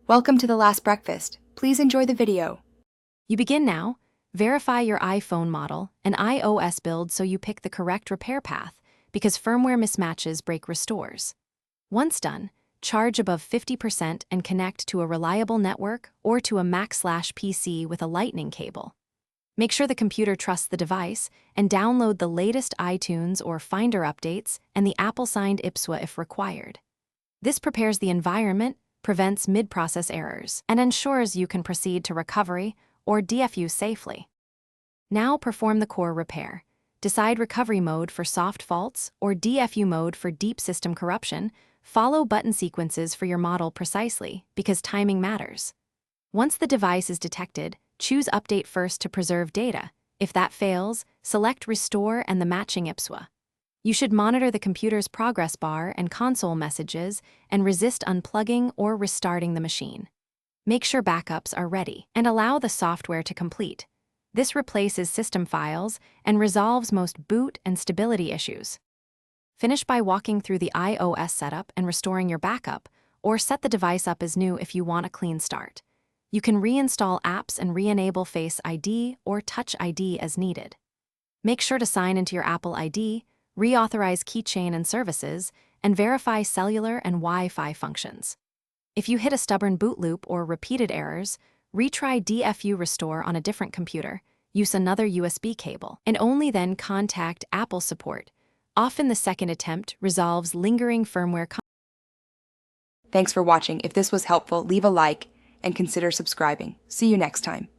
Welcome to The Last Breakfast. Please enjoy the video. You begin now. Verify your iPhone model and iOS build so you pick the correct repair path, because firmware mismatches break restores. Once done, charge above 50% and connect to a reliable network or to a Mac/PC with a Lightning cable. Make sure the computer trusts the device and download the latest iTunes or Finder updates and the Apple-signed IPSWA if required. This prepares the environment, prevents mid-process errors, and ensures you can proceed to recovery or DFU safely. Now perform the core repair. Decide recovery mode for soft faults or DFU mode for deep system corruption. Follow button sequences for your model precisely, because timing matters. Once the device is detected, choose Update first to preserve data. If that fails, select Restore and the matching IPSWA. You should monitor the computer's progress bar and console messages and resist unplugging or restarting the machine. Make sure backups are ready and allow the software to complete. This replaces system files and resolves most boot and stability issues. Finish by walking through the iOS setup and restoring your backup, or set the device up as new if you want a clean start. You can reinstall apps and re-enable Face ID or Touch ID as needed. Make sure to sign into your Apple ID, reauthorize keychain and services, and verify cellular and Wi-Fi functions. If you hit a stubborn boot loop or repeated errors, retry DFU Restore on a different computer, use another USB cable, and only then contact Apple support. Often the second attempt resolves lingering firmware. Thanks for watching. If this was helpful, leave a like and consider subscribing. See you next time.